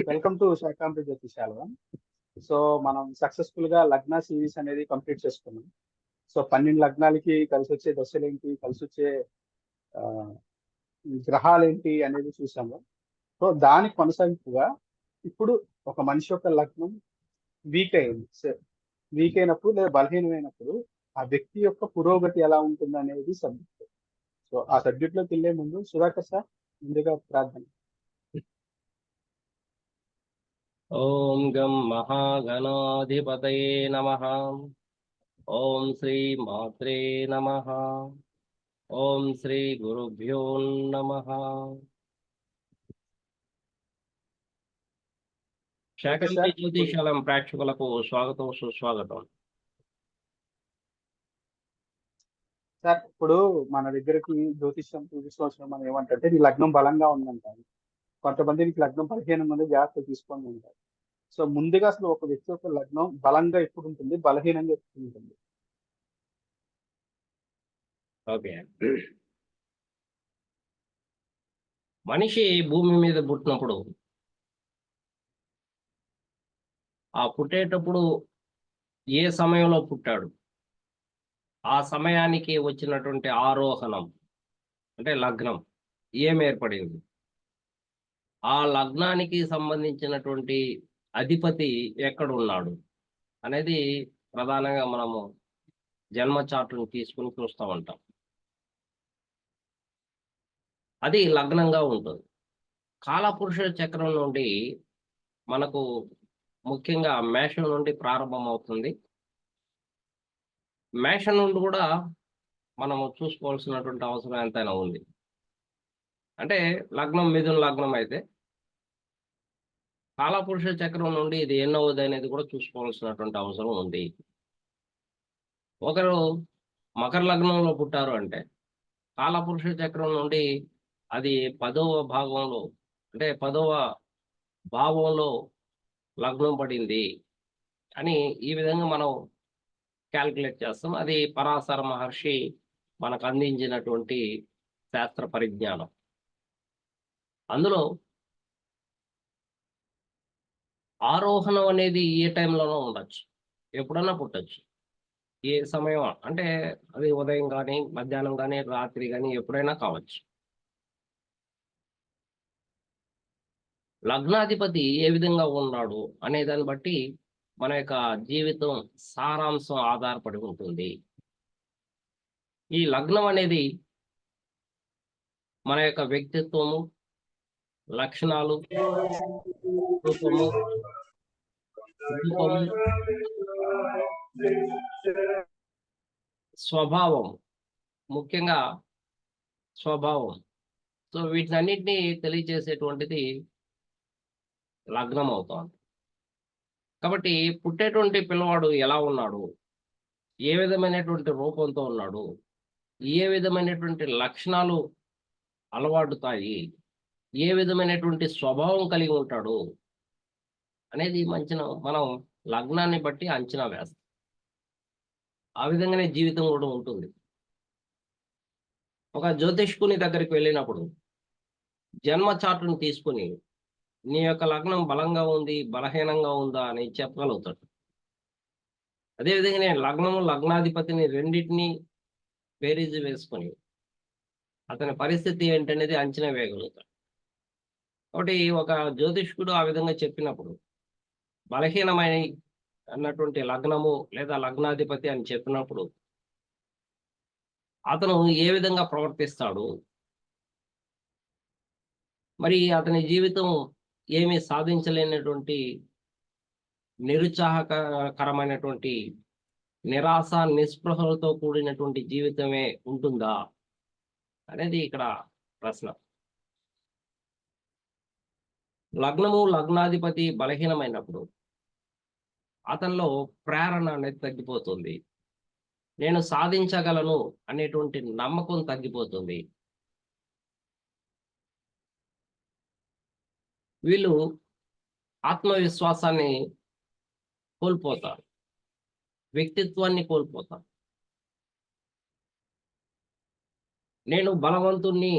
Welcome to Shakambari Jyotishalayam. So మనం successful గా లగ్న సిరీస్ అనేది కంప్లీట్ చేసుకున్నాం. సో 12 లగ్నాలకి కలిసి వచ్చే దశలు ఏంటి, కలిసి వచ్చే ఆ, గ్రహాలు ఏంటి అనేది చూసాము. సో దానికి కొనసాగింపుగా ఇప్పుడు ఒక మనిషి యొక్క లగ్నం వీక్ అయింది. వీక్ అయినప్పుడు లేదా బలహీనమైనప్పుడు ఆ వ్యక్తి యొక్క పురోగతి ఎలా ఉంటుంది అనేది సబ్జెక్ట్. సో ఆ సబ్జెక్ట్ లోకి వెళ్ళే ముందు సుధాకర్ సార్ ముందుగా ప్రార్థన. ఓం గం మహాగణాధిపతయే నమః. ఓం శ్రీ మాత్రే నమః. ఓం శ్రీ గురుభ్యో నమః. శాకంబరి జ్యోతిషాలయం ప్రేక్షకులకు స్వాగతం, సుస్వాగతం. సార్ ఇప్పుడు మన దగ్గరికి జ్యోతిష్యం చూపించవలసిన మనం ఏమంటే నీ లగ్నం బలంగా ఉందంటారు. కొంతమందికి లగ్నం బలహీనంగా ఉంది, జాగ్రత్త తీసుకోండి అంటారు. సో ముందుగా అసలు ఒక వ్యక్తి యొక్క లగ్నం బలంగా ఎప్పుడు ఉంటుంది, బలహీనంగా ఎప్పుడు ఉంటుంది? ఓకే, మనిషి భూమి మీద పుట్టినప్పుడు ఆ పుట్టేటప్పుడు ఏ సమయంలో పుట్టాడు, ఆ సమయానికి వచ్చినటువంటి ఆరోహణం అంటే లగ్నం ఏం ఏర్పడింది, ఆ లగ్నానికి సంబంధించినటువంటి అధిపతి ఎక్కడ ఉన్నాడు అనేది ప్రధానంగా మనము జన్మ చార్టును తీసుకుని చూస్తూ ఉంటాం. అది లగ్నంగా ఉంటుంది. కాలపురుష చక్రం నుండి మనకు ముఖ్యంగా మేషం నుండి ప్రారంభం అవుతుంది. మేషం నుండి కూడా మనము చూసుకోవాల్సినటువంటి అవసరం ఎంతైనా ఉంది. అంటే లగ్నం మిథున లగ్నం అయితే కాలపురుష చక్రం నుండి ఇది ఎన్నవది అనేది కూడా చూసుకోవాల్సినటువంటి అవసరం ఉంది. ఒకరు మకర లగ్నంలో పుట్టారు అంటే కాలపురుష చక్రం నుండి అది 10వ భాగంలో అంటే 10వ భావంలో లగ్నం పడింది అని ఈ విధంగా మనం క్యాల్కులేట్ చేస్తాం. అది పరాశర మహర్షి మనకు అందించినటువంటి శాస్త్ర పరిజ్ఞానం. అందులో ఆరోహణం అనేది ఏ టైంలోనో ఉండొచ్చు, ఎప్పుడన్నా పుట్టచ్చు. ఏ సమయం అంటే అది ఉదయం కానీ, మధ్యాహ్నం కానీ, రాత్రి కానీ ఎప్పుడైనా కావచ్చు. లగ్నాధిపతి ఏ విధంగా ఉన్నాడు అనే దాన్ని బట్టి మన యొక్క జీవితం సారాంశం ఆధారపడి ఉంటుంది. ఈ లగ్నం అనేది మన యొక్క వ్యక్తిత్వము, లక్షణాలు, రూపము, రూపము, స్వభావం, ముఖ్యంగా స్వభావం. సో వీటినన్నింటినీ తెలియజేసేటువంటిది లగ్నం అవుతోంది. కాబట్టి పుట్టేటువంటి పిల్లవాడు ఎలా ఉన్నాడు, ఏ విధమైనటువంటి రూపంతో ఉన్నాడు, ఏ విధమైనటువంటి లక్షణాలు అలవాటుతాయి, ఏ విధమైనటువంటి స్వభావం కలిగి ఉంటాడు అనేది మనం లగ్నాన్ని బట్టి అంచనా వేస్తాం. ఆ విధంగానే జీవితం కూడా ఉంటుంది. ఒక జ్యోతిష్కుని దగ్గరికి వెళ్ళినప్పుడు జన్మ చార్టును తీసుకుని నీ యొక్క లగ్నం బలంగా ఉంది, బలహీనంగా ఉందా అని చెప్పగలుగుతాడు. అదేవిధంగా నేను లగ్నము, లగ్నాధిపతిని రెండింటినీ బేరీజు వేసుకొని అతని పరిస్థితి ఏంటనేది అంచనా వేయగలుగుతాడు. కాబట్టి ఒక జ్యోతిష్కుడు ఆ విధంగా చెప్పినప్పుడు బలహీనమైన అన్నటువంటి లగ్నము లేదా లగ్నాధిపతి అని చెప్పినప్పుడు అతను ఏ విధంగా ప్రవర్తిస్తాడు, మరి అతని జీవితం ఏమీ సాధించలేనటువంటి నిరుత్సాహకరమైనటువంటి నిరాశ నిస్పృహలతో కూడినటువంటి జీవితమే ఉంటుందా అనేది ఇక్కడ ప్రశ్న. లగ్నము, లగ్నాధిపతి బలహీనమైనప్పుడు అతనిలో ప్రేరణ అనేది తగ్గిపోతుంది. నేను సాధించగలను అనేటువంటి నమ్మకం తగ్గిపోతుంది. వీళ్ళు ఆత్మవిశ్వాసాన్ని కోల్పోతారు, వ్యక్తిత్వాన్ని కోల్పోతారు. నేను బలవంతుణ్ణి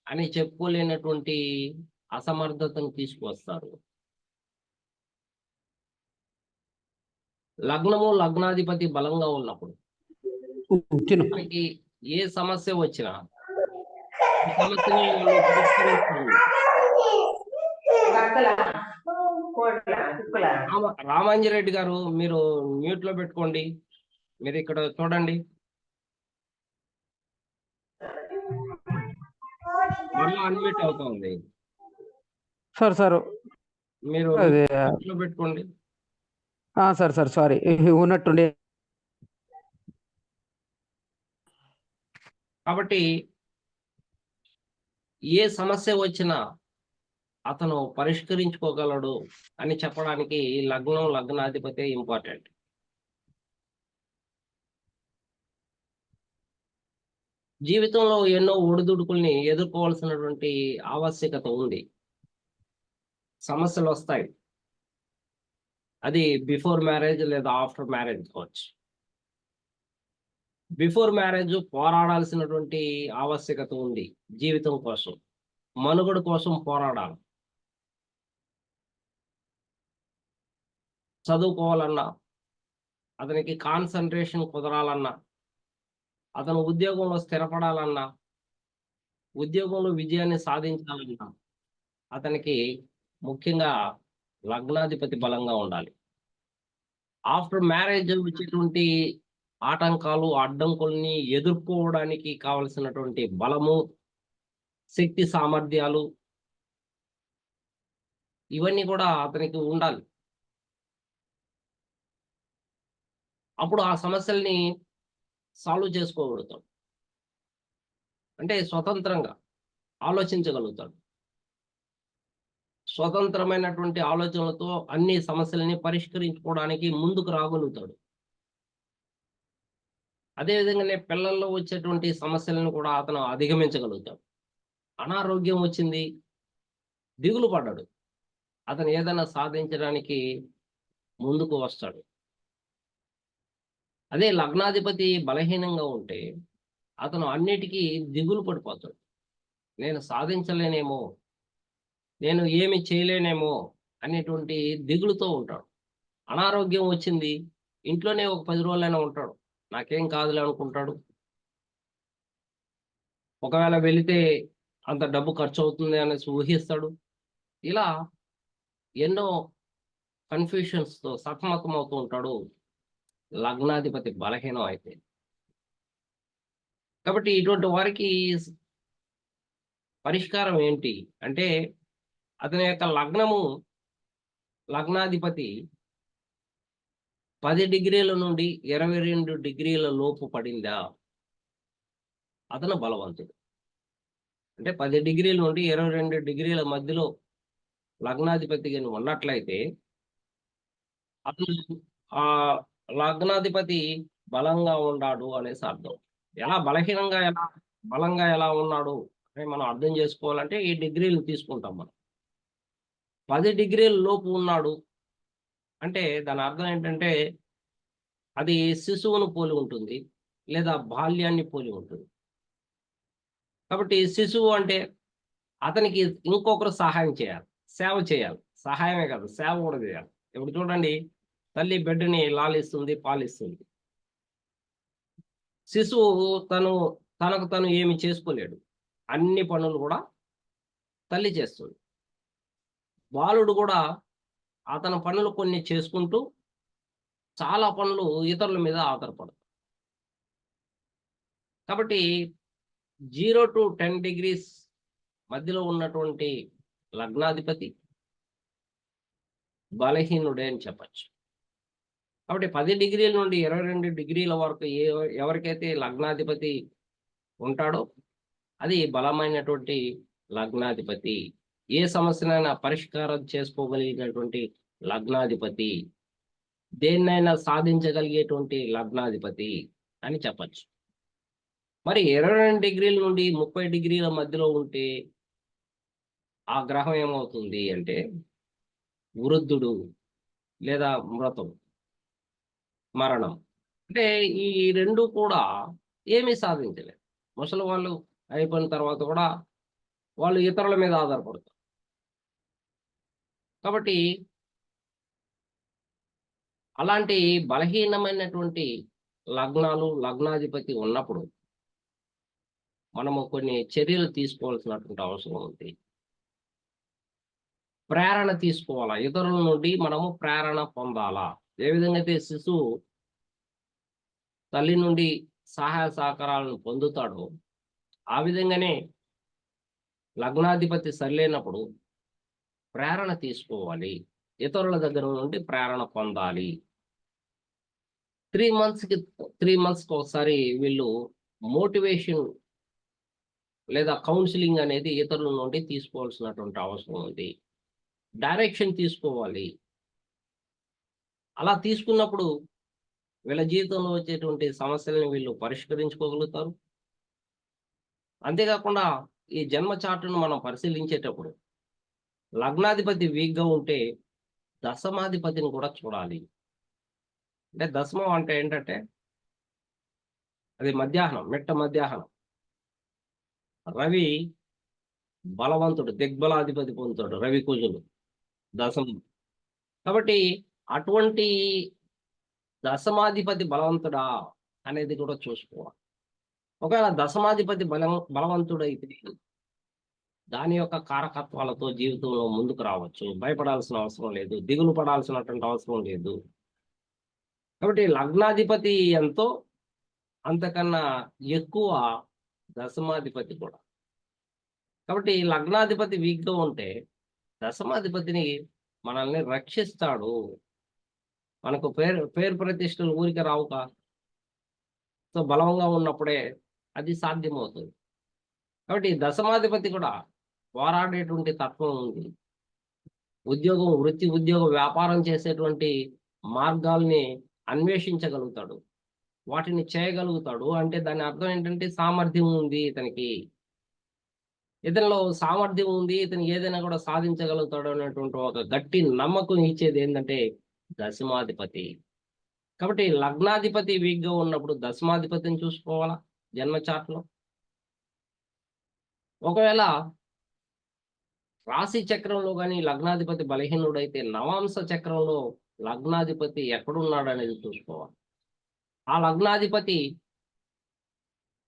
అని చెప్పుకోలేనటువంటి అసమర్థతను తీసుకువస్తారు. లగ్నము లగ్నాధిపతి బలంగా ఉన్నప్పుడు తిను. మనకి ఏ సమస్య వచ్చినా ఆ సమస్యని వాళ్ళు పరిష్కరిస్తారు. రామాంజరెడ్డి గారు మీరు మ్యూట్ లో పెట్టుకోండి. మీరు ఇక్కడ చూడండి, మళ్ళీ అన్మ్యూట్ అవుతుంది. సార్ మీరు అదే mute లో పెట్టుకోండి. సార్ సారీ ఉన్నట్టుండే. కాబట్టి ఏ సమస్య వచ్చినా అతను పరిష్కరించుకోగలడు అని చెప్పడానికి లగ్నం లగ్నాధిపతి ఇంపార్టెంట్. జీవితంలో ఎన్నో ఒడిదుడుకుల్ని ఎదుర్కోవాల్సినటువంటి ఆవశ్యకత ఉంది. సమస్యలు వస్తాయి, అది బిఫోర్ మ్యారేజ్ లేదా ఆఫ్టర్ మ్యారేజ్ కావచ్చు. బిఫోర్ మ్యారేజ్ పోరాడాల్సినటువంటి ఆవశ్యకత ఉంది. జీవితం కోసం, మనుగడ కోసం పోరాడాలి. చదువుకోవాలన్నా, అతనికి కాన్సన్ట్రేషన్ కుదరాలన్నా, అతను ఉద్యోగంలో స్థిరపడాలన్నా, ఉద్యోగంలో విజయాన్ని సాధించాలన్నా అతనికి ముఖ్యంగా లగ్నాధిపతి బలంగా ఉండాలి. ఆఫ్టర్ మ్యారేజ్ వచ్చేటువంటి ఆటంకాలు అడ్డంకుల్ని ఎదుర్కోవడానికి కావలసినటువంటి బలము, శక్తి సామర్థ్యాలు ఇవన్నీ కూడా అతనికి ఉండాలి. అప్పుడు ఆ సమస్యల్ని సాల్వ్ చేసుకోగలుగుతాడు. అంటే స్వతంత్రంగా ఆలోచించగలుగుతాడు. స్వతంత్రమైనటువంటి ఆలోచనలతో అన్ని సమస్యలని పరిష్కరించుకోవడానికి ముందుకు రాగలుగుతాడు. అదేవిధంగానే పిల్లల్లో వచ్చేటువంటి సమస్యలను కూడా అతను అధిగమించగలుగుతాడు. అనారోగ్యం వచ్చింది, దిగులు పడ్డాడు, అతను ఏదైనా సాధించడానికి ముందుకు వస్తాడు. అదే లగ్నాధిపతి బలహీనంగా ఉంటే అతను అన్నిటికీ దిగులు పడిపోతాడు. నేను సాధించలేనేమో, నేను ఏమి చేయలేనేమో అనేటువంటి దిగులుతో ఉంటాడు. అనారోగ్యం వచ్చింది, ఇంట్లోనే ఒక 10 రోజులైనా ఉంటాడు, నాకేం కాదులే అనుకుంటాడు. ఒకవేళ వెళితే అంత డబ్బు ఖర్చు అవుతుంది అనేసి ఊహిస్తాడు. ఇలా ఎన్నో కన్ఫ్యూషన్స్తో సతమతం అవుతూ ఉంటాడు లగ్నాధిపతి బలహీనం అయితే. కాబట్టి ఇటువంటి వారికి పరిష్కారం ఏంటి అంటే, అతని యొక్క లగ్నము లగ్నాధిపతి 10 డిగ్రీల నుండి 22 డిగ్రీల లోపు పడిందా అతను బలవంతుడు. అంటే 10 డిగ్రీల నుండి 22 డిగ్రీల మధ్యలో లగ్నాధిపతి ఉన్నట్లయితే అతను ఆ లగ్నాధిపతి బలంగా ఉన్నాడు అనేసి అర్థం. ఎలా బలహీనంగా ఎలా బలంగా ఎలా ఉన్నాడు అని మనం అర్థం చేసుకోవాలంటే ఈ డిగ్రీలు తీసుకుంటాం మనం. 10 డిగ్రీల లోపు ఉన్నాడు అంటే దాని అర్థం ఏంటంటే అది శిశువును పోలి ఉంటుంది, లేదా బాల్యాన్ని పోలి ఉంటుంది. కాబట్టి శిశువు అంటే అతనికి ఇంకొకరు సహాయం చేయాలి, సేవ చేయాలి. సహాయమే కాదు, సేవ కూడా చేయాలి. ఇప్పుడు చూడండి, తల్లి బిడ్డని లాలిస్తుంది, పాలిస్తుంది. శిశువు తనకు తను ఏమి చేసుకోలేడు, అన్ని పనులు కూడా తల్లి చేస్తుంది. బాలుడు కూడా అతని పనులు కొన్ని చేసుకుంటూ చాలా పనులు ఇతరుల మీద ఆధారపడతాయి. కాబట్టి 0 to 10 degrees మధ్యలో ఉన్నటువంటి లగ్నాధిపతి బలహీనుడే అని చెప్పచ్చు. కాబట్టి 10 డిగ్రీల నుండి 22 డిగ్రీల వరకు ఎవరికైతే లగ్నాధిపతి ఉంటాడో అది బలమైనటువంటి లగ్నాధిపతి. ఏ సమస్యనైనా పరిష్కారం చేసుకోగలిగినటువంటి లగ్నాధిపతి, దేన్నైనా సాధించగలిగేటువంటి లగ్నాధిపతి అని చెప్పచ్చు. మరి 22 డిగ్రీల నుండి 30 డిగ్రీల మధ్యలో ఉంటే ఆ గ్రహం ఏమవుతుంది అంటే వృద్ధుడు లేదా మరణం. అంటే ఈ రెండు కూడా ఏమీ సాధించలేదు. ముసలి వాళ్ళు అయిపోయిన తర్వాత కూడా వాళ్ళు ఇతరుల మీద ఆధారపడతారు. కాబట్టి అలాంటి బలహీనమైనటువంటి లగ్నాలు, లగ్నాధిపతి ఉన్నప్పుడు మనము కొన్ని చర్యలు తీసుకోవాల్సినటువంటి అవసరం ఉంది. ప్రేరణ తీసుకోవాలా, ఇతరుల నుండి మనము ప్రేరణ పొందాలా. ఏ విధంగా అయితే శిశువు తల్లి నుండి సహాయ సహకారాలను పొందుతాడో, ఆ విధంగానే లగ్నాధిపతి సరిలేనప్పుడు ప్రేరణ తీసుకోవాలి, ఇతరుల దగ్గర నుండి ప్రేరణ పొందాలి. 3 మంత్స్కి ఒకసారి వీళ్ళు మోటివేషన్ లేదా కౌన్సిలింగ్ అనేది ఇతరుల నుండి తీసుకోవాల్సినటువంటి అవసరం ఉంది. డైరెక్షన్ తీసుకోవాలి. అలా తీసుకున్నప్పుడు వీళ్ళ జీవితంలో వచ్చేటువంటి సమస్యలను వీళ్ళు పరిష్కరించుకోగలుగుతారు. అంతేకాకుండా ఈ జన్మ చార్టును మనం పరిశీలించేటప్పుడు లగ్నాధిపతి వీక్గా ఉంటే దశమాధిపతిని కూడా చూడాలి. అంటే దశమం అంటే ఏంటంటే అది మధ్యాహ్నం, మిట్ట మధ్యాహ్నం. రవి బలవంతుడు, దిగ్బలాధిపతి పొందుతాడు రవి కుజుడు దశమం. కాబట్టి అటువంటి దశమాధిపతి బలవంతుడా అనేది కూడా చూసుకోవాలి. ఒకవేళ దశమాధిపతి బలవంతుడైతే దాని యొక్క కారకత్వాలతో జీవితంలో ముందుకు రావచ్చు. భయపడాల్సిన అవసరం లేదు, దిగులు పడాల్సినటువంటి అవసరం లేదు. కాబట్టి లగ్నాధిపతి ఎంతో అంతకన్నా ఎక్కువ దశమాధిపతి కూడా. కాబట్టి లగ్నాధిపతి వీక్గా ఉంటే దశమాధిపతిని మనల్ని రక్షిస్తాడు. మనకు పేరు ప్రతిష్టలు ఊరికే రావుగా. సో బలంగా ఉన్నప్పుడే అది సాధ్యమవుతుంది. కాబట్టి దశమాధిపతి కూడా పోరాడేటువంటి తత్వం ఉంది. వృత్తి ఉద్యోగ వ్యాపారం చేసేటువంటి మార్గాల్ని అన్వేషించగలుగుతాడు, వాటిని చేయగలుగుతాడు. అంటే దాని అర్థం ఏంటంటే సామర్థ్యం ఉంది ఇతనికి, ఇతనిలో సామర్థ్యం ఉంది, ఇతను ఏదైనా కూడా సాధించగలుగుతాడు అనేటువంటి ఒక గట్టి నమ్మకం ఇచ్చేది ఏంటంటే దశమాధిపతి. కాబట్టి లగ్నాధిపతి వీక్గా ఉన్నప్పుడు దశమాధిపతిని చూసుకోవాలా జన్మ చార్ట్లో. ఒకవేళ రాశి చక్రంలో కానీ లగ్నాధిపతి బలహీనుడైతే నవాంశ చక్రంలో లగ్నాధిపతి ఎక్కడున్నాడు అనేది చూసుకోవాలి. ఆ లగ్నాధిపతి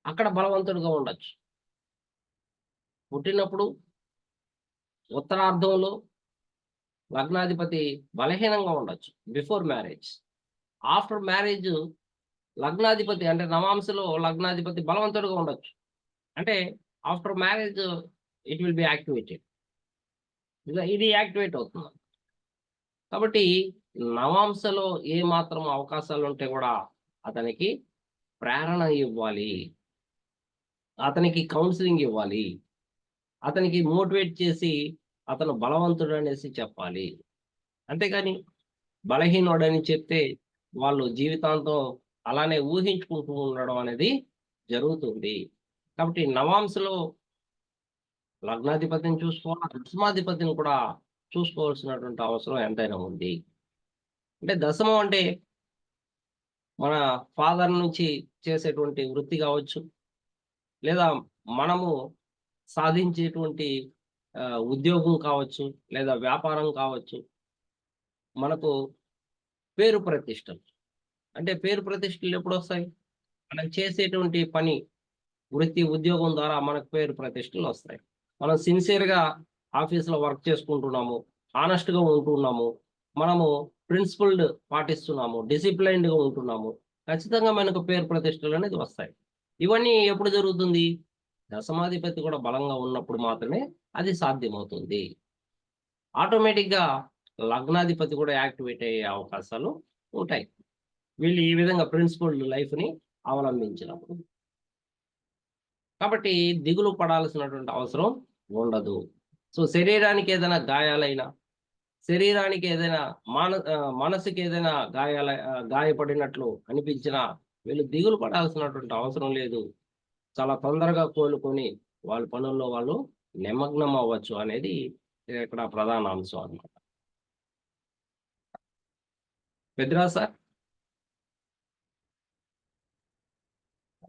అక్కడ బలవంతుడుగా ఉండొచ్చు. పుట్టినప్పుడు ఉత్తరార్ధంలో లగ్నాధిపతి బలహీనంగా ఉండొచ్చు బిఫోర్ మ్యారేజ్. ఆఫ్టర్ మ్యారేజ్ లగ్నాధిపతి అంటే నవాంశలో లగ్నాధిపతి బలవంతుడుగా ఉండొచ్చు. అంటే after marriage it will be activated, ఇది యాక్టివేట్ అవుతుంది. కాబట్టి నవాంశలో ఏ మాత్రం అవకాశాలు ఉంటే కూడా అతనికి ప్రేరణ ఇవ్వాలి, అతనికి కౌన్సిలింగ్ ఇవ్వాలి, అతనికి మోటివేట్ చేసి అతను బలవంతుడు అనేసి చెప్పాలి. అంతేకాని బలహీనుడని చెప్తే వాళ్ళు జీవితాంతం అలానే ఊహించుకుంటూ ఉండడం అనేది జరుగుతుంది. కాబట్టి నవాంశలో లగ్నాధిపతిని చూసుకోవాలి, దశమాధిపతిని కూడా చూసుకోవాల్సినటువంటి అవసరం ఎంతైనా ఉంది. అంటే దశమం అంటే మన ఫాదర్ నుంచి చేసేటువంటి వృత్తి కావచ్చు, లేదా మనము సాధించేటువంటి ఉద్యోగం కావచ్చు, లేదా వ్యాపారం కావచ్చు. మనకు పేరు ప్రతిష్టలు, అంటే పేరు ప్రతిష్టలు ఎప్పుడు వస్తాయి? మనం చేసేటువంటి పని, వృత్తి ఉద్యోగం ద్వారా మనకు పేరు ప్రతిష్టలు వస్తాయి. మనం సిన్సియర్గా ఆఫీస్లో వర్క్ చేసుకుంటున్నాము, హానెస్ట్గా ఉంటున్నాము, మనము ప్రిన్సిపల్డ్ పాటిస్తున్నాము, డిసిప్లైన్డ్గా ఉంటున్నాము, ఖచ్చితంగా మనకు పేరు ప్రతిష్టలు అనేది వస్తాయి. ఇవన్నీ ఎప్పుడు జరుగుతుంది? దశమాధిపతి కూడా బలంగా ఉన్నప్పుడు మాత్రమే అది సాధ్యమవుతుంది. ఆటోమేటిక్గా లగ్నాధిపతి కూడా యాక్టివేట్ అయ్యే అవకాశాలు ఉంటాయి వీళ్ళు ఈ విధంగా ప్రిన్సిపల్డ్ లైఫ్ని అవలంబించినప్పుడు. కాబట్టి దిగులు పడాల్సినటువంటి అవసరం ఉండదు. సో శరీరానికి ఏదైనా గాయాలైనా, శరీరానికి ఏదైనా మనసుకి ఏదైనా గాయపడినట్లు అనిపించినా వీళ్ళు దిగులు పడాల్సినటువంటి అవసరం లేదు. చాలా తొందరగా కోలుకొని వాళ్ళ పనుల్లో వాళ్ళు నిమగ్నం అవ్వచ్చు అనేది ఇక్కడ ప్రధాన అంశం అన్నమాట. పెద్దరాజ్ సార్,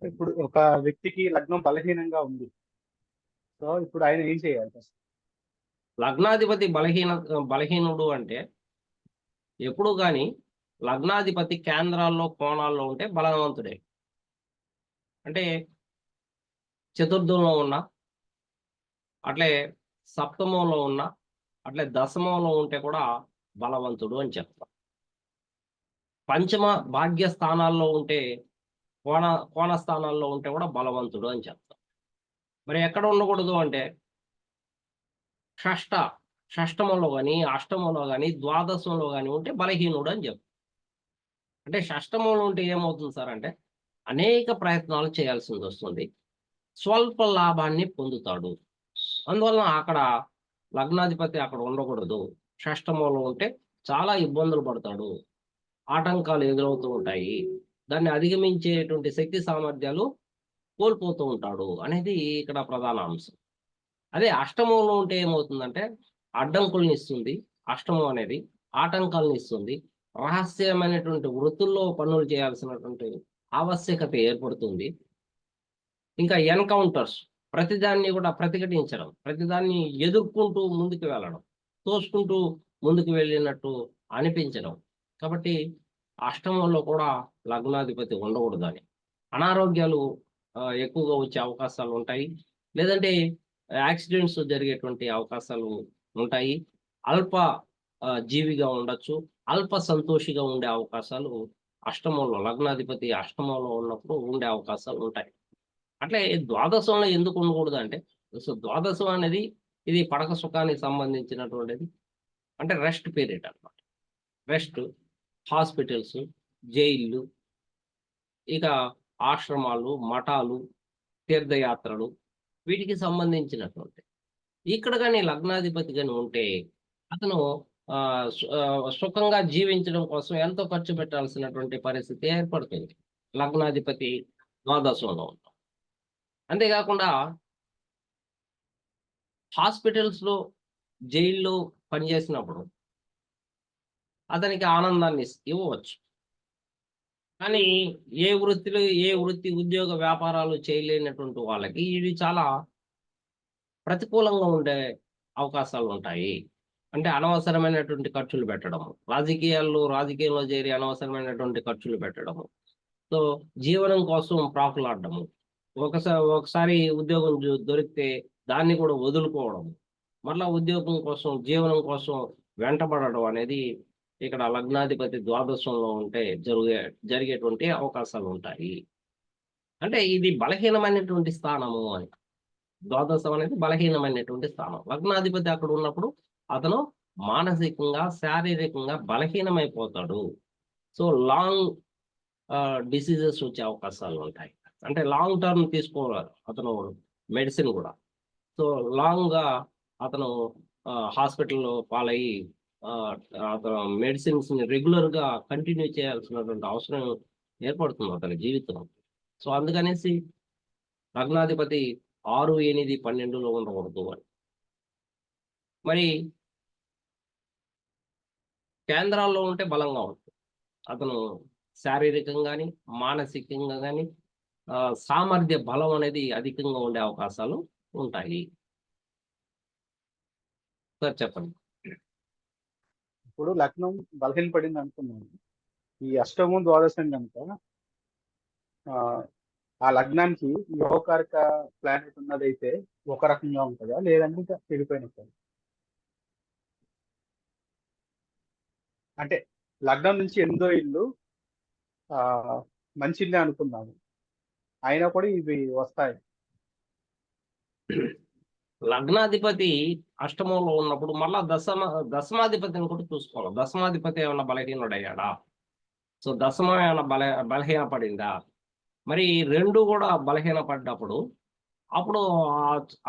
ఇప్పుడు ఒక వ్యక్తికి లగ్నం బలహీనంగా ఉంది, సో ఇప్పుడు ఆయన ఏం చేయాలి? లగ్నాధిపతి బలహీనుడు అంటే ఎప్పుడు కానీ లగ్నాధిపతి కేంద్రాల్లో కోణాల్లో ఉంటే బలవంతుడే. అంటే చతుర్థంలో ఉన్న, అట్లే సప్తమంలో ఉన్న, అట్లే దశమంలో ఉంటే కూడా బలవంతుడు అని చెప్తాం. పంచమ భాగ్య స్థానాల్లో ఉంటే కోణ కోణ స్థానాల్లో ఉంటే కూడా బలవంతుడు అని చెప్తాం. మరి ఎక్కడ ఉండకూడదు అంటే షష్టమంలో కానీ, అష్టమంలో కానీ, ద్వాదశంలో కానీ ఉంటే బలహీనుడు అని చెప్తాం. అంటే షష్టమంలో ఉంటే ఏమవుతుంది సార్ అంటే అనేక ప్రయత్నాలు చేయాల్సింది వస్తుంది, స్వల్ప లాభాన్ని పొందుతాడు. అందువలన అక్కడ లగ్నాధిపతి అక్కడ ఉండకూడదు. షష్టమంలో ఉంటే చాలా ఇబ్బందులు పడతాడు, ఆటంకాలు ఎదురవుతూ ఉంటాయి, దాన్ని అధిగమించేటువంటి శక్తి సామర్థ్యాలు కోల్పోతూ ఉంటాడు అనేది ఇక్కడ ప్రధాన అంశం. అదే అష్టమంలో ఉంటే ఏమవుతుందంటే అడ్డంకుల్ని ఇస్తుంది. అష్టమం అనేది ఆటంకాలను ఇస్తుంది. రహస్యమైనటువంటి వృత్తుల్లో పనులు చేయాల్సినటువంటి ఆవశ్యకత ఏర్పడుతుంది. ఇంకా ఎన్కౌంటర్స్, ప్రతిదాన్ని కూడా ప్రతిఘటించడం, ప్రతిదాన్ని ఎదుర్కొంటూ ముందుకు వెళ్ళడం, తోసుకుంటూ ముందుకు వెళ్ళినట్టు అనిపించడం. కాబట్టి అష్టమంలో కూడా లగ్నాధిపతి ఉండకూడదని. అనారోగ్యాలు ఎక్కువగా వచ్చే అవకాశాలు ఉంటాయి, లేదంటే యాక్సిడెంట్స్ జరిగేటువంటి అవకాశాలు ఉంటాయి. అల్ప జీవిగా ఉండొచ్చు, అల్ప సంతోషిగా ఉండే అవకాశాలు అష్టమంలో, లగ్నాధిపతి అష్టమంలో ఉన్నప్పుడు ఉండే అవకాశాలు ఉంటాయి. అట్లే ద్వాదశంలో ఎందుకు ఉండకూడదు అంటే, సో ద్వాదశం అనేది ఇది పడక సుఖానికి సంబంధించినటువంటిది. అంటే రెస్ట్ పీరియడ్ అన్నమాట. రెస్ట్, హాస్పిటల్స్, జైళ్ళు, ఇక ఆశ్రమాలు, మఠాలు, తీర్థయాత్రలు, వీటికి సంబంధించినటువంటి. ఇక్కడ కానీ లగ్నాధిపతి కానీ ఉంటే అతను సుఖంగా జీవించడం కోసం ఎంతో ఖర్చు పెట్టాల్సినటువంటి పరిస్థితి ఏర్పడుతుంది లగ్నాధిపతి ద్వాదశంలో ఉంటాం. అంతేకాకుండా హాస్పిటల్స్లో, జైల్లో పనిచేసినప్పుడు అతనికి ఆనందాన్ని ఇవ్వవచ్చు. కానీ ఏ వృత్తి, ఉద్యోగ వ్యాపారాలు చేయలేనటువంటి వాళ్ళకి ఇది చాలా ప్రతికూలంగా ఉండే అవకాశాలు ఉంటాయి. అంటే అనవసరమైనటువంటి ఖర్చులు పెట్టడము, రాజకీయంలో చేరి అనవసరమైనటువంటి ఖర్చులు పెట్టడము, సో జీవనం కోసం ప్రాకులాడడము, ఒకసారి ఉద్యోగం దొరికితే దాన్ని కూడా వదులుకోవడం, మళ్ళా ఉద్యోగం కోసం, జీవనం కోసం వెంటబడడం అనేది ఇక్కడ లగ్నాధిపతి ద్వాదశంలో ఉంటే జరిగేటువంటి అవకాశాలు ఉంటాయి. అంటే ఇది బలహీనమైనటువంటి స్థానము అని. ద్వాదశం అనేది బలహీనమైనటువంటి స్థానం. లగ్నాధిపతి అక్కడ ఉన్నప్పుడు అతను మానసికంగా, శారీరకంగా బలహీనమైపోతాడు. సో లాంగ్ డిసీజెస్ వచ్చే అవకాశాలు ఉంటాయి. అంటే లాంగ్ టర్మ్ తీసుకోవాలి అతను మెడిసిన్ కూడా. సో లాంగ్గా అతను హాస్పిటల్లో పాలయ్యి అతను మెడిసిన్స్ని రెగ్యులర్గా కంటిన్యూ చేయాల్సినటువంటి అవసరం ఏర్పడుతుంది అతని జీవితం. సో అందుకనేసి లగ్నాధిపతి 6, 8, 12లో ఉండకూడదు అని. మరి కేంద్రాల్లో ఉంటే బలంగా ఉంటుంది. అతను శారీరకంగా కానీ, మానసికంగా కానీ సామర్థ్య బలం అనేది అధికంగా ఉండే అవకాశాలు ఉంటాయి. సార్ చెప్పండి. ఇప్పుడు లగ్నం బలహీనపడింది అనుకున్నాను. ఈ అష్టమం, ద్వాదశం కనుక ఆ లగ్నానికి యోగకారక ప్లానెట్ ఉన్నదైతే ఒక రకంగా ఉంటుందా, లేదంటే ఇంకా చెడిపోయినట్టు? అంటే లగ్నం నుంచి 8వ ఇల్లు మంచిదే అనుకున్నాము, అయినా కూడా ఇవి వస్తాయి. లగ్నాధిపతి అష్టమంలో ఉన్నప్పుడు మళ్ళా దశమాధిపతిని కూడా చూసుకోవాలి. దశమాధిపతి ఏమన్నా బలహీనుడయ్యాడా, సో దశమం ఏమన్నా బలహీనపడిందా? మరి 2 కూడా బలహీనపడ్డప్పుడు అప్పుడు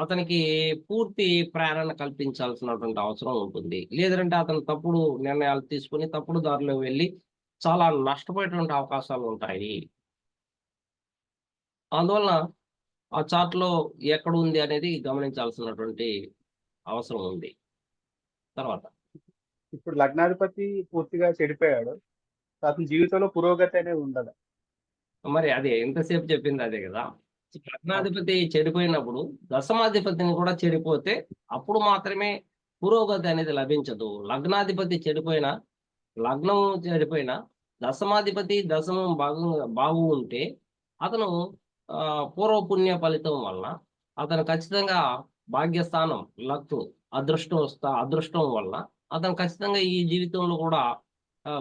అతనికి పూర్తి ప్రేరణ కల్పించాల్సినటువంటి అవసరం ఉంటుంది. లేదంటే అతను తప్పుడు నిర్ణయాలు తీసుకుని తప్పుడు దారిలో వెళ్ళి చాలా నష్టపోయేటువంటి అవకాశాలు ఉంటాయి. అందువలన ఆ చార్ట్లో ఎక్కడ ఉంది అనేది గమనించాల్సినటువంటి అవసరం ఉంది. తర్వాత ఇప్పుడు లగ్నాధిపతి పూర్తిగా చెడిపోయాడు, అతని జీవితంలో పురోగతి అనేది ఉండదు. మరి అదే ఎంతసేపు చెప్పింది అదే కదా. లగ్నాధిపతి చెడిపోయినప్పుడు దశమాధిపతిని కూడా చెడిపోతే అప్పుడు మాత్రమే పురోగతి అనేది లభించదు. లగ్నాధిపతి చెడిపోయినా, లగ్నం చెడిపోయినా దశమాధిపతి దశమం బాగు ఉంటే అతను పూర్వపుణ్య ఫలితం వలన అతను ఖచ్చితంగా భాగ్యస్థానం లక్ అదృష్టం వలన అతను ఖచ్చితంగా ఈ జీవితంలో కూడా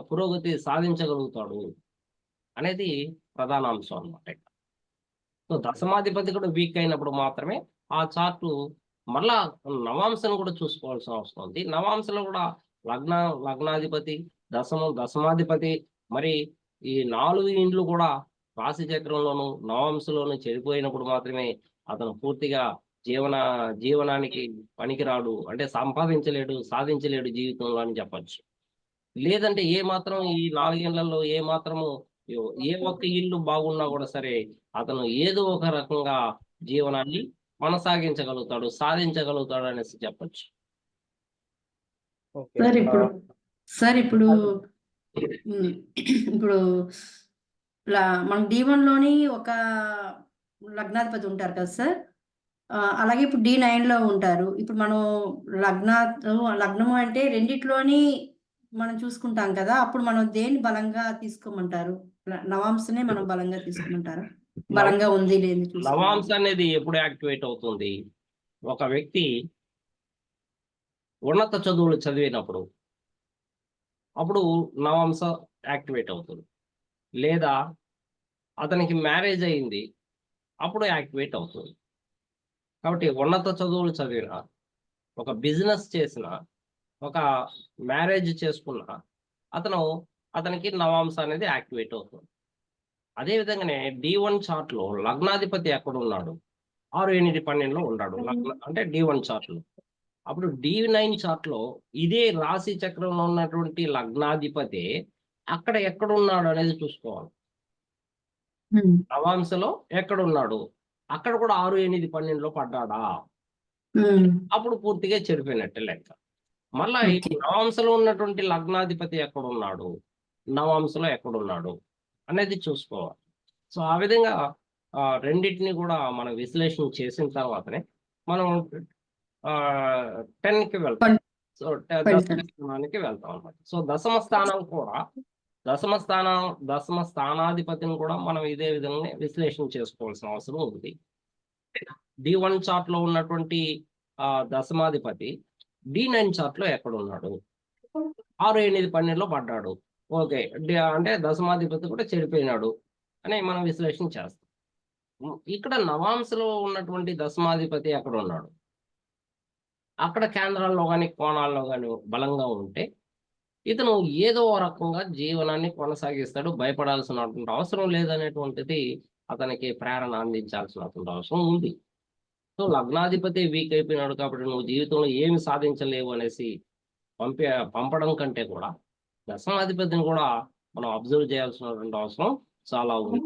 పురోగతి సాధించగలుగుతాడు అనేది ప్రధాన అంశం అన్నమాట. సో దశమాధిపతి కూడా వీక్ అయినప్పుడు మాత్రమే ఆ చార్టు మళ్ళా నవాంశను కూడా చూసుకోవాల్సిన అవసరం ఉంది. నవాంశలో కూడా లగ్నాధిపతి దశమాధిపతి మరి ఈ 4 ఇండ్లు కూడా రాశి చక్రంలోను నవాంశలోను చెడిపోయినప్పుడు మాత్రమే అతను పూర్తిగా జీవనానికి పనికిరాడు, అంటే సంపాదించలేడు, సాధించలేడు జీవితంలో అని చెప్పచ్చు. లేదంటే ఏ మాత్రం ఈ 4 ఏళ్లలో ఏ మాత్రము ఏ ఒక్క ఇల్లు బాగున్నా కూడా సరే అతను ఏదో ఒక రకంగా జీవనాన్ని కొనసాగించగలుగుతాడు, సాధించగలుగుతాడు అనేసి చెప్పచ్చు. సార్ ఇప్పుడు ఇప్పుడు మన D1 లోని ఒక లగ్నాధిపతి ఉంటారు కదా సార్, అలాగే ఇప్పుడు D9 లో ఉంటారు. ఇప్పుడు మనం లగ్నము అంటే రెండిట్లోని మనం చూసుకుంటాం కదా, అప్పుడు మనం దేన్ని బలంగా తీసుకోమంటారు? నవాంశనే మనం బలంగా తీసుకోమంటారు? బలంగా ఉంది లేదు నవాంశ అనేది ఎప్పుడు యాక్టివేట్ అవుతుంది? ఒక వ్యక్తి ఉన్నత చదువులు చదివినప్పుడు అప్పుడు నవాంశ యాక్టివేట్ అవుతుంది. లేదా అతనికి మ్యారేజ్ అయింది అప్పుడు యాక్టివేట్ అవుతుంది. కాబట్టి ఉన్నత చదువులు చదివిన, ఒక బిజినెస్ చేసిన, ఒక మ్యారేజ్ చేసుకున్న అతనికి నవాంశ అనేది యాక్టివేట్ అవుతుంది. అదేవిధంగానే D1 చార్ట్లో లగ్నాధిపతి ఎక్కడ ఉన్నాడు? 6, 8, 12లో ఉన్నాడు అంటే D1 చార్ట్లో. అప్పుడు D9 చార్ట్లో ఇదే రాశి చక్రంలో ఉన్నటువంటి లగ్నాధిపతి అక్కడ ఎక్కడున్నాడు అనేది చూసుకోవాలి. నవాంశలో ఎక్కడున్నాడు, అక్కడ కూడా 6, 8, 12లో పడ్డాడా, అప్పుడు పూర్తిగా చెడిపోయినట్టే లెక్క. మళ్ళా ఈ నవాంశలో ఉన్నటువంటి లగ్నాధిపతి ఎక్కడున్నాడు, నవాంశలో ఎక్కడున్నాడు అనేది చూసుకోవాలి. సో ఆ విధంగా రెండింటిని కూడా మనం విశ్లేషణ చేసిన తర్వాతనే మనం 10కి వెళ్తాం. సో దశమానికి వెళ్తాం అన్నమాట. సో దశమ స్థానాధిపతిని కూడా మనం ఇదే విధంగా విశ్లేషణ చేసుకోవాల్సిన అవసరం ఉంది. D1 చార్ట్ లో ఉన్నటువంటి దశమాధిపతి D9 చార్ట్ లో ఎక్కడ ఉన్నాడు? 6, 8, 12లో పడ్డాడు, ఓకే, అంటే దశమాధిపతి కూడా చెడిపోయినాడు అని మనం విశ్లేషణ చేస్తాం. ఇక్కడ నవాంశలో ఉన్నటువంటి దశమాధిపతి ఎక్కడ ఉన్నాడు? అక్కడ కేంద్రాల్లో కానీ కోణాల్లో కానీ బలంగా ఉంటే ఇతను ఏదో రకంగా జీవనాన్ని కొనసాగిస్తాడు, భయపడాల్సినటువంటి అవసరం లేదనేటువంటిది అతనికి ప్రేరణ అందించాల్సినటువంటి అవసరం ఉంది. సో లగ్నాధిపతి వీక్ అయిపోయినాడు కాబట్టి నువ్వు జీవితంలో ఏమి సాధించలేవు అనేసి పంపడం కంటే కూడా దశమాధిపతిని కూడా మనం అబ్జర్వ్ చేయాల్సినటువంటి అవసరం చాలా ఉంది.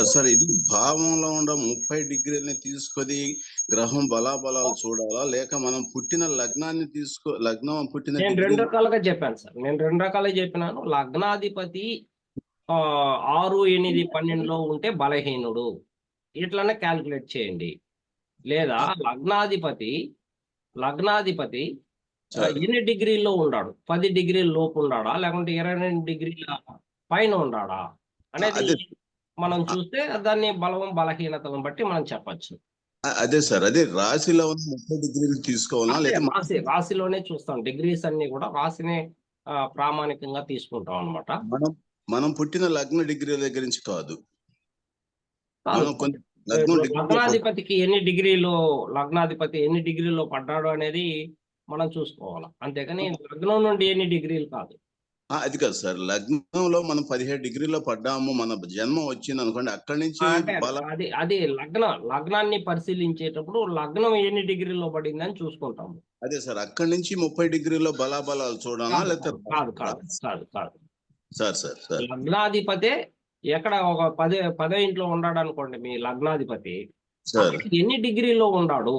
సార్ ఇది భావంలో ఉండ 30 డిగ్రీలని తీసుకొని గ్రహం బలాబలాలు చూడాలా, లేక మనం పుట్టిన లగ్నాన్ని లగ్నం పుట్టిన? నేను 2 రకాలుగా చెప్పాను సార్. నేను 2 రకాలుగా చెప్పినాను. లగ్నాధిపతి 6, 8, 12లో ఉంటే బలహీనుడు, ఇట్లనే క్యాల్కులేట్ చేయండి. లేదా లగ్నాధిపతి ఎన్ని డిగ్రీల్లో ఉన్నాడు, 10 డిగ్రీల లోపు ఉన్నాడా లేకుంటే 22 డిగ్రీల పైన ఉన్నాడా అనేది మనం చూస్తే దాన్ని బలహీనతను బట్టి మనం చెప్పచ్చు. అదే సార్, అదే రాశిలో 30 డిగ్రీలు తీసుకోవాలా? రాశిలోనే చూస్తాం. డిగ్రీస్ అన్ని కూడా రాశినే ప్రామాణికంగా తీసుకుంటాం అన్నమాట. మనం పుట్టిన లగ్న డిగ్రీ దగ్గర నుంచి కాదు. లగ్నాధిపతి ఎన్ని డిగ్రీలో పడ్డాడు అనేది మనం చూసుకోవాలి, అంతేకాని లగ్నం నుండి ఎన్ని డిగ్రీలు కాదు. అది కాదు సార్, లగ్నంలో మనం 17 డిగ్రీలో పడ్డాము, మన జన్మ వచ్చింది అనుకోండి, అక్కడి నుంచి అది లగ్నాన్ని పరిశీలించేటప్పుడు లగ్నం ఎన్ని డిగ్రీలో పడింది అని చూసుకుంటాము. అదే సార్, అక్కడి నుంచి 30 డిగ్రీలో బలాబలాలు చూడాలా? లేకపోతే కాదు సార్ లగ్నాధిపతి ఎక్కడ ఒక 10 ఇంట్లో ఉన్నాడు అనుకోండి, మీ లగ్నాధిపతి ఎన్ని డిగ్రీలో ఉన్నాడు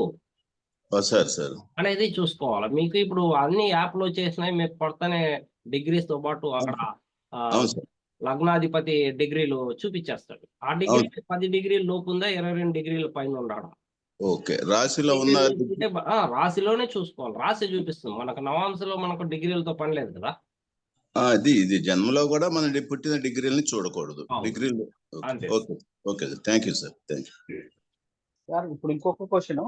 అనేది చూసుకోవాలి. మీకు ఇప్పుడు అన్ని యాప్లో చేసినాయి, మీకు కొడతనే డిగ్రీస్ తో పాటు అక్కడ లగ్నాధిపతి డిగ్రీలు చూపించేస్తాడు. ఆ డిగ్రీ 10 డిగ్రీల లోపు ఉందా, 22 డిగ్రీల పైన ఉన్నాడా ఓకే, రాశిలో ఉన్న అంటే రాశిలోనే చూసుకోవాలి. రాశి చూపిస్తుంది మనకు. నవాంశలో మనకు డిగ్రీలతో పని లేదు కదా. ఇది జన్మలో కూడా మన పుట్టిన డిగ్రీలని చూడకూడదు. అవును. డిగ్రీలు. అంతే. Okay okay sir, thank you sir, thank you. Sir ఇప్పుడు ఇంకొక క్వశ్చన్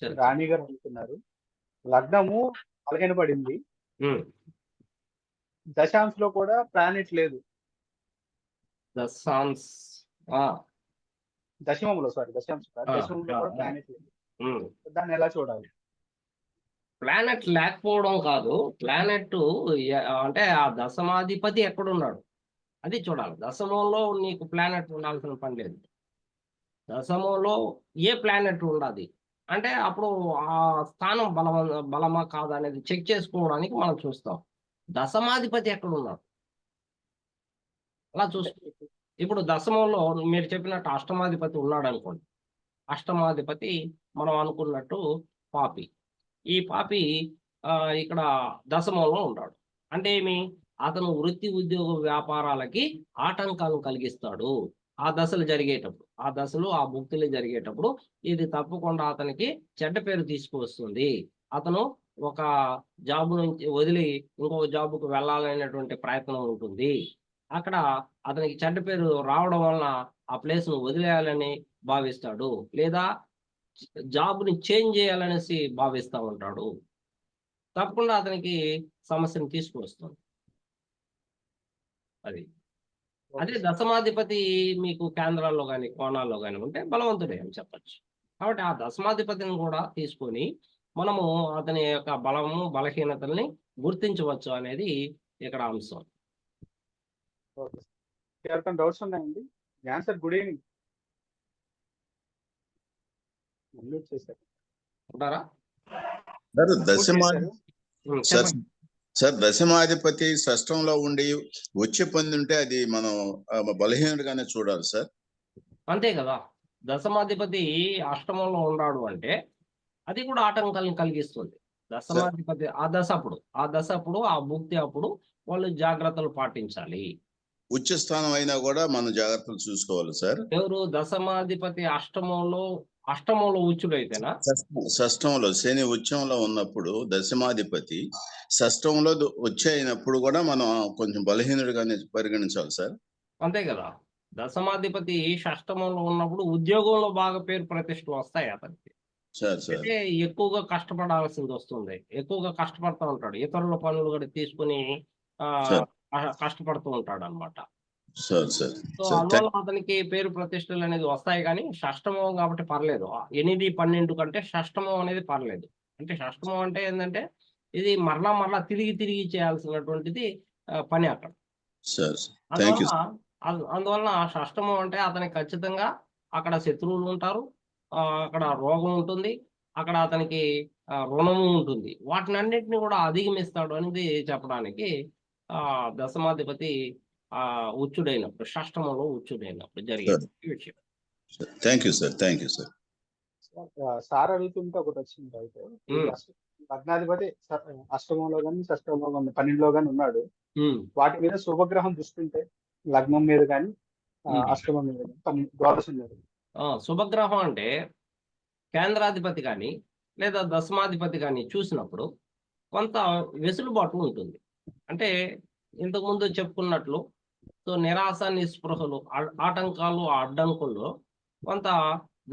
సరే. రాణి గారు అడుగుతున్నారు. లగ్నము బలహీనపడింది, ఉమ్. దశాంశలో కూడా ప్లానెట్ లేదు. దశాంశ్ దశమంలో దశాంశం కాదు, దశమంలో కూడా ప్లానెట్ లేదు. దాన్ని ఎలా చూడాలి? ప్లానెట్ లేకపోవడం కాదు, ప్లానెట్ అంటే ఆ దశమాధిపతి ఎక్కడున్నాడు అది చూడాలి. దశమంలో నీకు ప్లానెట్ ఉండాల్సిన పని లేదు. దశమంలో ఏ ప్లానెట్ ఉండాలి అంటే అప్పుడు ఆ స్థానం బలమా కాదా అనేది చెక్ చేసుకోవడానికి మనం చూస్తాం. దశమాధిపతి ఎక్కడున్నాడు అలా చూసుకో. ఇప్పుడు దశమంలో మీరు చెప్పినట్టు అష్టమాధిపతి ఉన్నాడు అనుకోండి. అష్టమాధిపతి మనం అనుకున్నట్టు పాపి. ఈ పాపి ఇక్కడ దశమంలో ఉన్నాడు అంటే ఏమి? అతను వృత్తి ఉద్యోగ వ్యాపారాలకి ఆటంకాలను కలిగిస్తాడు. ఆ దశలు జరిగేటప్పుడు, ఆ దశలు ఆ భుక్తులు జరిగేటప్పుడు ఇది తప్పకుండా అతనికి చెడ్డ పేరు తీసుకువస్తుంది. అతను ఒక జాబ్ నుంచి వదిలి ఇంకొక జాబుకు వెళ్ళాలనేటువంటి ప్రయత్నం ఉంటుంది. అక్కడ అతనికి చెడ్డ పేరు రావడం వలన ఆ ప్లేస్ ను వదిలేయాలని భావిస్తాడు, లేదా జాబ్ని చేంజ్ చేయాలనేసి భావిస్తూ ఉంటాడు. తప్పకుండా అతనికి సమస్యను తీసుకువస్తుంది. అదే దశమాధిపతి మీకు కేంద్రాల్లో కానీ కోణాల్లో కానీ ఉంటే బలవంతుడే అని చెప్పచ్చు. కాబట్టి ఆ దశమాధిపతిని కూడా తీసుకొని మనము అతని యొక్క బలము బలహీనతల్ని గుర్తించవచ్చు అనేది ఇక్కడ అంశం. ఓకే, ఎవరికైనా డౌట్స్ ఉన్నాయండి? ఆన్సర్ గుడ్ ఈవినింగ్ చేశారు ఉంటారా? సార్ దశమాధిపతి షష్టంలో ఉండి వచ్చి పొందింటే అది మనం బలహీనుడిగానే చూడాలి సార్. అంతే కదా. దశమాధిపతి అష్టమంలో ఉన్నాడు అంటే అది కూడా ఆటంకాలను కలిగిస్తుంది. దశమాధిపతి ఆ దశ అప్పుడు ఆ భుక్తి అప్పుడు వాళ్ళు జాగ్రత్తలు పాటించాలి. ఉచ్చ స్థానం అయినా కూడా మనం జాగ్రత్తలు చూసుకోవాలి సార్. ఎవరు? దశమాధిపతి అష్టమంలో ఉచ్చుడైతేనా? షష్టంలో శని ఉచ్చంలో ఉన్నప్పుడు దశమాధిపతి షష్టంలో వచ్చి అయినప్పుడు కూడా మనం కొంచెం బలహీనుడిగానే పరిగణించాలి సార్. అంతే కదా. దశమాధిపతి షష్టమంలో ఉన్నప్పుడు ఉద్యోగంలో బాగా పేరు ప్రతిష్టలు వస్తాయి అతనికి. అంటే ఎక్కువగా కష్టపడాల్సింది వస్తుంది, ఎక్కువగా కష్టపడుతూ ఉంటాడు, ఇతరుల పనులు కూడా తీసుకుని కష్టపడుతూ ఉంటాడు అనమాట. సో అందువల్ల అతనికి పేరు ప్రతిష్టలు అనేది వస్తాయి. కానీ షష్టమం కాబట్టి పర్లేదు. 8, 12 కంటే షష్టమం అనేది పర్లేదు. అంటే షష్టమం అంటే ఏంటంటే ఇది మరలా తిరిగి చేయాల్సినటువంటిది పని అక్కడ. అందువల్ల షష్టమం అంటే అతనికి ఖచ్చితంగా అక్కడ శత్రువులు ఉంటారు, అక్కడ రోగం ఉంటుంది, అక్కడ అతనికి రుణము ఉంటుంది. వాటిని అన్నింటినీ కూడా అధిగమిస్తాడు అనేది చెప్పడానికి దశమాధిపతి ఉచ్చుడైనప్పుడు, షష్టమంలో ఉచ్చుడైనప్పుడు జరిగే విషయం. Thank you sir. సార్ అడుగుతుంటే ఒకటి వచ్చింది. అయితే లగ్నాధిపతి అష్టమంలో కానీ షష్టంలో కానీ 12లో కానీ ఉన్నాడు. వాటి మీద శుభగ్రహం దృష్టి లగ్నం మీద కానీ అష్టమం మీద కానీ ద్వాదశం మీద. శుభగ్రహం అంటే కేంద్రాధిపతి కానీ లేదా దశమాధిపతి కానీ చూసినప్పుడు కొంత వెసులుబాటు ఉంటుంది. అంటే ఇంతకుముందు చెప్పుకున్నట్లు నిరాశ నిస్పృహలు ఆటంకాలు అడ్డంకుల్లో కొంత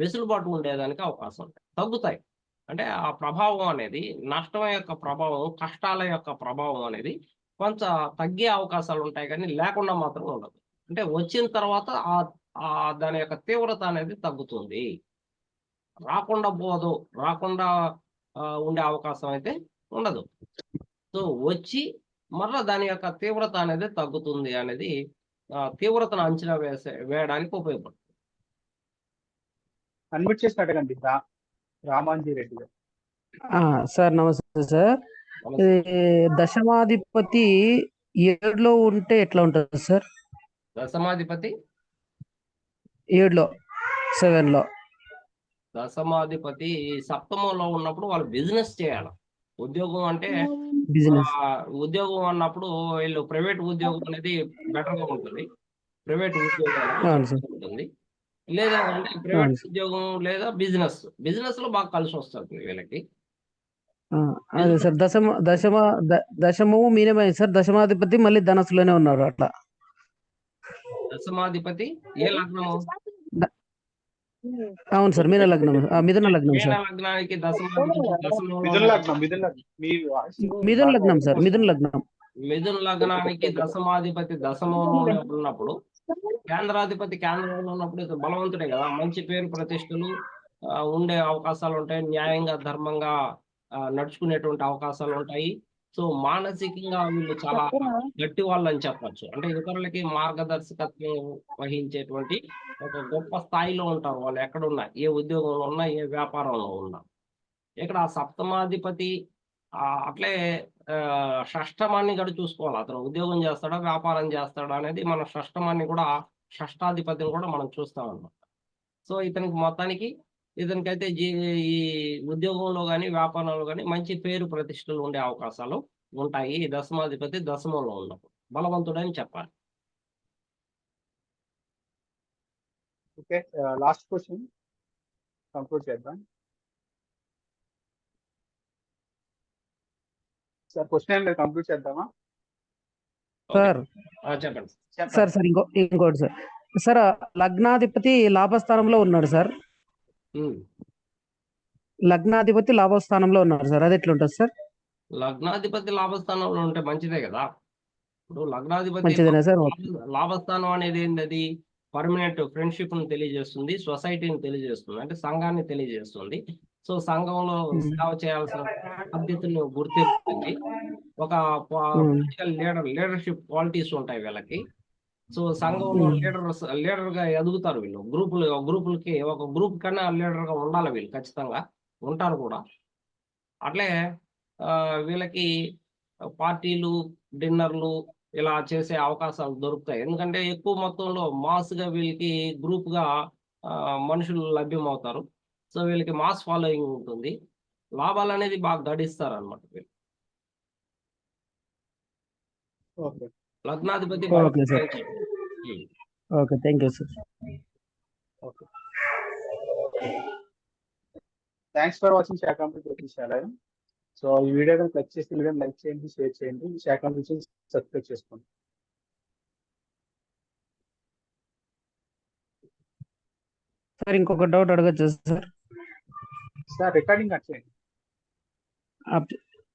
వెసులుబాటు ఉండేదానికి అవకాశం ఉంటాయి, తగ్గుతాయి. అంటే ఆ ప్రభావం అనేది, నష్టం యొక్క ప్రభావం, కష్టాల యొక్క ప్రభావం అనేది కొంత తగ్గే అవకాశాలు ఉంటాయి, కానీ లేకుండా మాత్రం ఉండదు. అంటే వచ్చిన తర్వాత దాని యొక్క తీవ్రత అనేది తగ్గుతుంది, రాకుండా ఉండే అవకాశం అయితే ఉండదు. సో వచ్చి మరలా దాని యొక్క తీవ్రత అనేది తగ్గుతుంది అనేది తీవ్రతను అంచనా వేయడానికి ఉపయోగపడుతుంది. అన్మిట్ చేసి అడగండి రామాంజీ రెడ్డి గారు. సార్ నమస్తే సార్. దశమాధిపతి 7లో ఉంటే ఎట్లా ఉంటుంది సార్? దశమాధిపతి 7లో 7లో దశమాధిపతి సప్తమంలో ఉన్నప్పుడు వాళ్ళు బిజినెస్ చేయాలి. ఉద్యోగం అంటే ఉద్యోగం అన్నప్పుడు వీళ్ళు ప్రైవేట్ ఉద్యోగం అనేది బెటర్ గా ఉంటుంది. ప్రైవేట్ ఉద్యోగం ఉంటుంది. లేదా అంటే ప్రైవేట్ అవును సార్. ఉద్యోగం లేదా బిజినెస్ లో బాగా కలిసి వస్తుంది వీళ్ళకి. ఆ, అదే సార్ దశమము మీనమైంది సార్. దశమాధిపతి మళ్ళీ ధనస్సులోనే ఉన్నారు అట్లా. దశమాధిపతి ఏ లగ్నము? ద- అవును సార్, మీన లగ్నం, మిథున లగ్నం మీన సార్. లగ్నానికి దశమాధిపతి దశమంలో మిథున లగ్నం మీ వాయిస్ మిథున బాగా లగ్నం సార్, ఎక్కువ మిథున వస్తుంది. లగ్నం. మిథున లగ్నానికి దశమాధిపతి దశమంలో ఉన్నప్పుడు కేంద్రాధిపతి కేంద్రంలో ఉన్నప్పుడు ఇతను బలవంతుడే కదా, మంచి పేరు ప్రతిష్టలు ఉండే అవకాశాలు ఉంటాయి, న్యాయంగా ధర్మంగా నడుచుకునేటువంటి అవకాశాలు ఉంటాయి. సో మానసికంగా వీళ్ళు చాలా గట్టి వాళ్ళు అని చెప్పచ్చు. అంటే ఇతరులకి మార్గదర్శకత్వం వహించేటువంటి ఒక గొప్ప స్థాయిలో ఉంటారు వాళ్ళు, ఎక్కడున్నా, ఏ ఉద్యోగంలో ఉన్నా, ఏ వ్యాపారంలో ఉన్నా. ఇక్కడ ఆ సప్తమాధిపతి అట్లే షష్టమాన్ని కూడా చూసుకోవాలి. అతను ఉద్యోగం చేస్తాడా వ్యాపారం చేస్తాడా అనేది మన షష్టమాన్ని కూడా, షష్టాధిపతిని కూడా మనం చూస్తాం అన్నమాట. సో ఇతనికి మొత్తానికి ఇతనికైతే ఈ ఉద్యోగంలో కానీ వ్యాపారంలో కానీ మంచి పేరు ప్రతిష్టలు ఉండే అవకాశాలు ఉంటాయి. ఈ దశమాధిపతి దశమంలో ఉన్నప్పుడు బలవంతుడని చెప్పాలి. ఓకే, లాస్ట్ క్వశ్చన్ కంక్లూడ్ చేద్దాం. సార్ క్వశ్చన్ ఏం లేదు, కంప్లీట్ చేద్దామా? సార్ చెప్పండి. సార్ సార్ ఇంకోటి సార్. సార్ లగ్నాధిపతి లాభస్థానంలో ఉన్నాడు సార్. ఉమ్. లగ్నాధిపతి లాభస్థానంలో ఉన్నారు సార్, అది ఎట్లుంటుంది సార్? లగ్నాధిపతి లాభస్థానంలో ఉంటే మంచిదే కదా. ఇప్పుడు లగ్నాధిపతి మంచిదేనా సార్? లాభస్థానం అనేది ఏంటది? పర్మనెంట్ ఫ్రెండ్షిప్ ను తెలియజేస్తుంది, సొసైటీని తెలియజేస్తుంది, అంటే సంఘాన్ని తెలియజేస్తుంది. సో సంఘంలో సేవ చేయాల్సిన బాధ్యతను గుర్తిస్తుంది. ఒక పొలిటికల్ లీడర్షిప్ క్వాలిటీస్ ఉంటాయి వీళ్ళకి. సో సంఘంలో లీడర్ గా ఎదుగుతారు వీళ్ళు. గ్రూపులకి ఒక గ్రూప్ కన్నా లీడర్ గా ఉండాలి వీళ్ళు, ఖచ్చితంగా ఉంటారు కూడా. అట్లే వీళ్ళకి పార్టీలు, డిన్నర్లు ఇలా చేసే అవకాశాలు దొరుకుతాయి. ఎందుకంటే ఎక్కువ మొత్తంలో మాస్గా వీళ్ళకి గ్రూప్గా మనుషులు లభ్యమవుతారు. సో వీళ్ళకి మాస్ ఫాలోయింగ్ ఉంటుంది. లాభాలు అనేది బాగా గడిస్తారు అనమాట వీళ్ళు. ఓకే, లగ్నాధిపతి okay sir. Okay, thank you sir. Okay, thanks for watching Shakambari Jyotishalayam. So ఈ వీడియో కనుక లైక్ చేస్తే వీడియో లైక్ చేయండి, షేర్ చేయండి, శాఖాంబరి సబ్స్క్రైబ్ చేసుకోండి. సార్ ఇంకొక డౌట్ అడగచ్చు సార్? సార్ రికార్డింగ్ కట్ చేయండి.